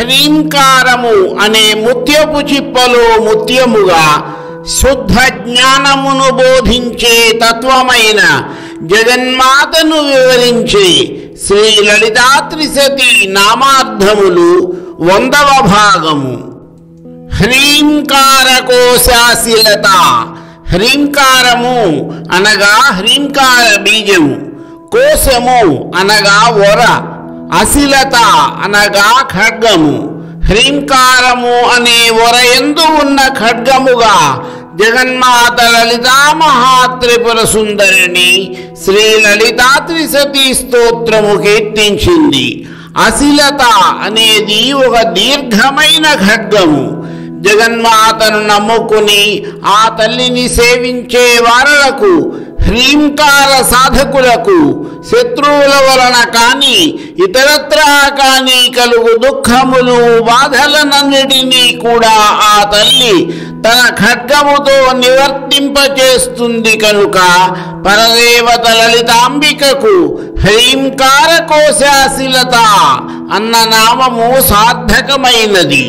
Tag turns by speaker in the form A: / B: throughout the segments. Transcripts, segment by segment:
A: హ్రీంకారము అనే ముత్యపు చిప్పలో ముత్యముగా శుద్ధ జ్ఞానమును బోధించే తత్వమైన జగన్మాతను వివరించే శ్రీ లలితా త్రిశతి నామార్థములు 100వ భాగము. హ్రీంకారకోశాశిలత. హ్రీంకారము అనగా హ్రీంకార బీజము, కోశము అనగా వర, అశిలత అనగా ఖడ్గము. హ్రీంకారము అనే వరయందు ఉన్న ఖడ్గముగా జగన్మాత లలితా మహాత్రిపుర సుందరిని శ్రీ లలితా త్రిశతి స్తోత్రము కీర్తించింది. అశిలత అనేది ఒక దీర్ఘమైన ఖడ్గము. జగన్మాతను నమ్ముకుని ఆ తల్లిని సేవించే వారలకు, హ్రీంకార సాధకులకు శత్రువుల వలన కానీ ఇతరత్రా కానీ కలుగు దుఃఖములు బాధలనన్నిటినీ కూడా ఆ తల్లి తన ఖడ్గముతో నివర్తింపచేస్తుంది కనుక పరదేవత లలితాంబికకు హ్రీంకార కోశాశిలత అన్న నామము సార్థకమైనది.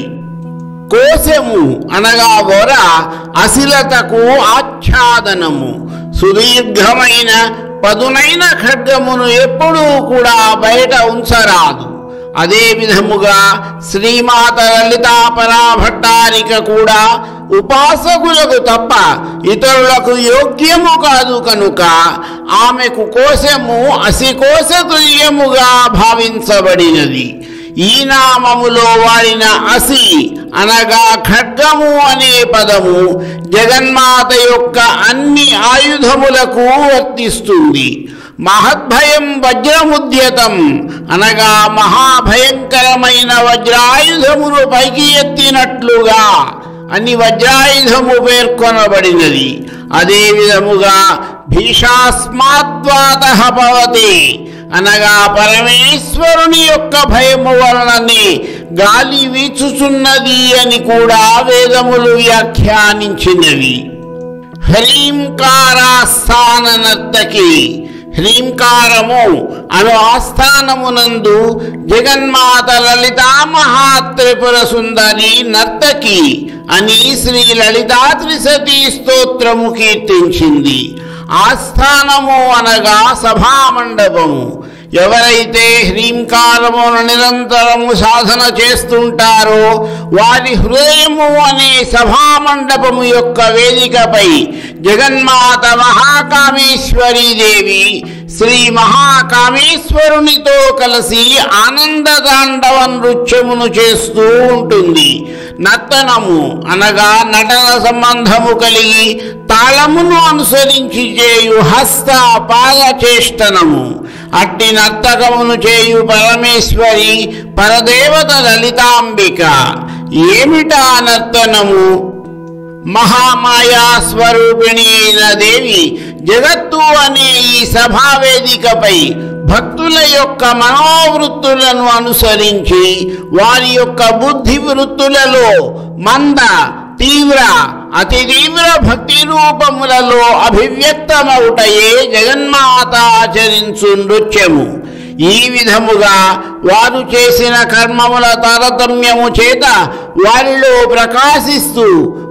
A: కోశము అనగా వర, అశిలతకు ఆచ్ఛాదనము. సుదీర్ఘమైన పదునైన ఖడ్గమును ఎప్పుడూ కూడా బయట ఉంచరాదు. అదే విధముగా శ్రీమాత లలితా పరాభట్టారిక కూడా ఉపాసకులకు తప్ప ఇతరులకు యోగ్యము కాదు కనుక ఆమెకు కోశము అసికోశ తుల్యముగా భావించబడినది. ఈ నామములో వాడిన అసి అనగా ఖడ్గము అనే పదము జగన్మాత యొక్క అన్ని ఆయుధములకు వర్తిస్తుంది. మహద్భయం వజ్రముద్యతం అనగా మహాభయంకరమైన వజ్రాయుధమును పైకి ఎత్తినట్లుగా అని వజ్రాయుధము పేర్కొనబడినది. అదే విధముగా భీషాస్మాద్వాతః భవతి అనగా పరమేశ్వరుని యొక్క భయము వలననే గాలి వీచుచున్నది అని కూడా వేదములు వ్యాఖ్యానించినవి. హ్రీంకారాస్థాన నర్తకి. హ్రీంకారము అను ఆస్థానమునందు జగన్మాత లలితా మహాత్రిపుర సుందరి నర్తకి అని శ్రీ లలితా త్రిశతి స్తోత్రము కీర్తించింది. ఆస్థానము అనగా సభామండపము. ఎవరైతే హ్రీంకారమును నిరంతరము సాధన చేస్తుంటారో వారి హృదయము అనే సభామండపము యొక్క వేదికపై జగన్మాత మహాకామేశ్వరీదేవి శ్రీ మహాకామేశ్వరునితో కలిసి ఆనందతాండవ నృత్యమును చేస్తూ ఉంటుంది. నర్తనము అనగా నటన సంబంధము కలిగి తాళమును అనుసరించి చేయు హస్త పాద చేష్టనము. అట్టి నర్తకమును చేయు పరమేశ్వరి పరదేవత లలితాంబిక. ఏమిటా నర్తనము? మహామాయా స్వరూపిణి అయిన దేవి జగత్తు అనే ఈ సభావేదికపై భక్తుల యొక్క మనోవృత్తులను అనుసరించి వారి యొక్క బుద్ధి వృత్తులలో మంద, తీవ్ర, అతి తీవ్ర భక్తి రూపములలో అభివ్యక్తమవుటయే జగన్మాత ఆచరించు నృత్యము. ఈ విధముగా వారు చేసిన కర్మముల తారతమ్యము చేత వారిలో ప్రకాశిస్తూ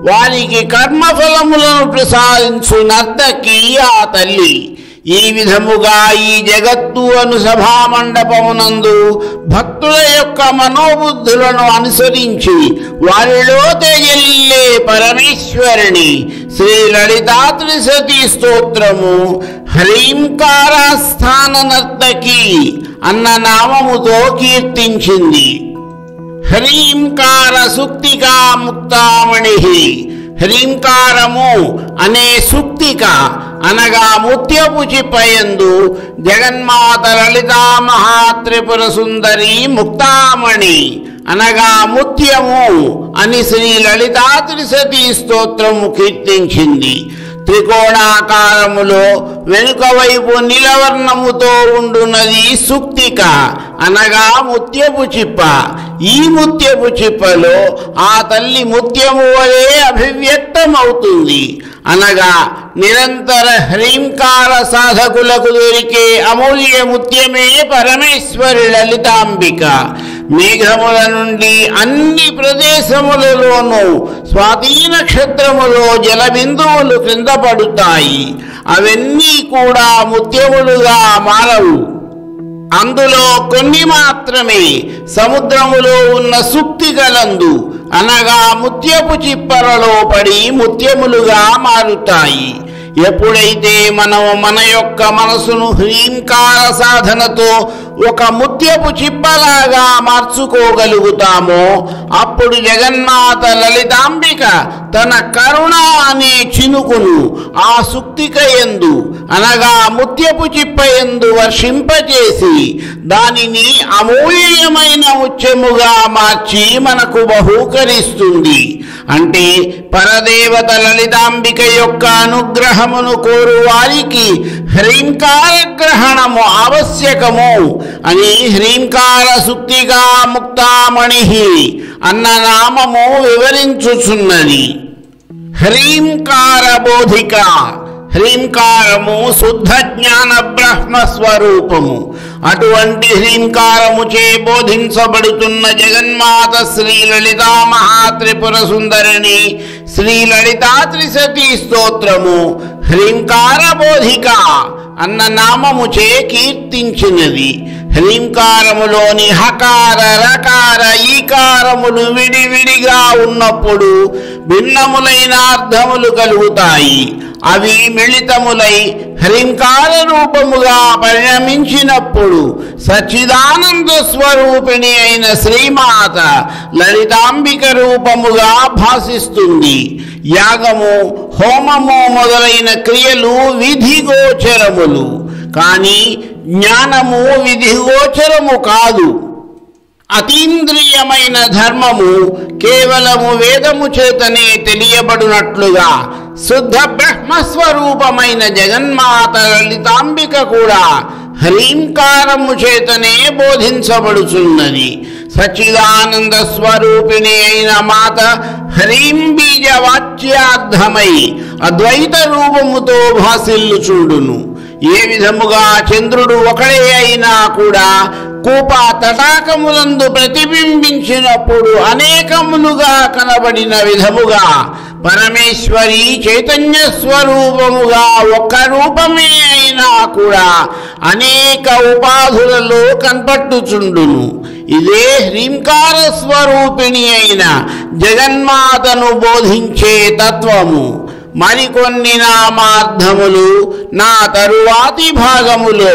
A: వారికి కర్మఫలములను ప్రసాదించు నర్తకి ఆ తల్లి. ఈ విధముగా ఈ జగత్తు అను సభామండపమునందు భక్తుల యొక్క మనోబుద్ధులను అనుసరించి వారిలో తేజల్లిల్లే పరమేశ్వరిని శ్రీ లలితా త్రిశతి స్తోత్రము హ్రీంకారాస్థాన నర్తకి అన్న నామముతో కీర్తించింది. హ్రీంకార సుక్తికా ముక్తామణి. హ్రీంకారము అనే సుక్తిక అనగా ముత్యపు చిప్పయందు జగన్మాత లలితా మహాత్రిపుర సుందరి ముక్తామణి అనగా ముత్యము అని శ్రీ లలితా త్రిశతి స్తోత్రము కీర్తించింది. త్రికోణాకారములో వెనుక వైపు నీలవర్ణముతో ఉండున్నది సుక్తిక అనగా ముత్యపు చిప్ప. ఈ ముత్యపు చిప్పలో ఆ తల్లి ముత్యము వలె అభివ్యక్తమవుతుంది. అనగా నిరంతర హ్రీంకార సాధకులకు దొరికే అమూల్య ముత్యమే పరమేశ్వరి లలితాంబిక. మేఘముల నుండి అన్ని ప్రదేశములలోనూ స్వాతి నక్షత్రములో జలబిందువులు క్రింద పడుతాయి. అవన్నీ కూడా ముత్యములుగా మారవు. అందులో కొన్ని మాత్రమే సముద్రములో ఉన్న సుక్తికలందు అనగా ముత్యపు చిప్పలలో పడి ముత్యములుగా మారుతాయి. ఎప్పుడైతే మనము మన యొక్క మనసును హ్రీంకార సాధనతో ఒక ముత్యపు చిప్పలాగా మార్చుకోగలుగుతామో అప్పుడు జగన్మాత లలితాంబిక తన కరుణ అనే చినుకును ఆ సుక్తిక యందు అనగా ముత్యపు చిప్ప యందు వర్షింపచేసి దానిని అమూల్యమైన ముత్యముగా మార్చి మనకు బహూకరిస్తుంది. అంటే పరదేవత లలితాంబిక యొక్క అనుగ్రహమును కోరు వారికి హ్రీంకార గ్రహణము ఆవశ్యకము అని హ్రీంకార సుక్తిగా ముక్తామణి అన్న నామము వివరించుచున్నది. హ్రీంకార బోధిక. హ్రీంకారము శుద్ధ జ్ఞాన బ్రహ్మ స్వరూపము. అటువంటి హ్రీంకారముచే బోధించబడుతున్న జగన్మాత శ్రీ లలితా మహాత్రిపుర సుందరిని శ్రీ లలితా త్రిశతీ స్తోత్రము హ్రీంకార బోధిక అన్న నామముచే కీర్తించినది. హ్రీంకారములోని హకార రకార ఈకారములు విడివిడిగా ఉన్నప్పుడు భిన్నములైన అర్థములు కలుగుతాయి. అవి మిళితములై హ్రీంకార రూపముగా పరిణమించినప్పుడు సచ్చిదానంద స్వరూపిణి అయిన శ్రీమాత లలితాంబిక రూపముగా భాసిస్తుంది. యాగము, హోమము మొదలైన క్రియలు విధిగోచరములు, కానీ జ్ఞానము విధిగోచరము కాదు. అతీంద్రియమైన ధర్మము కేవలము వేదము చేతనే తెలియబడినట్లుగా శుద్ధ బ్రహ్మస్వరూపమైన జగన్మాత లలితాంబిక కూడా హ్రీంకారము చేతనే బోధించబడుచున్నది. సచ్చిదానంద స్వరూపిణి అయిన మాత హ్రీం బీజ వాచ్యార్థమై అద్వైత రూపముతో భాసిల్లుచుండును. ఏ విధముగా చంద్రుడు ఒకడే అయినా కూడా కూప తటాకములందు ప్రతిబింబించినప్పుడు అనేకములుగా కనబడిన విధముగా పరమేశ్వరి చైతన్య స్వరూపముగా ఒక్క రూపమే అయినా కూడా అనేక ఉపాధులలో కనపట్టుచుండును. ఇదే హ్రీంకార స్వరూపిణి అయిన జగన్మాతను బోధించే తత్వము. మరికొన్ని నామార్థములు నా తరువాతి భాగములో.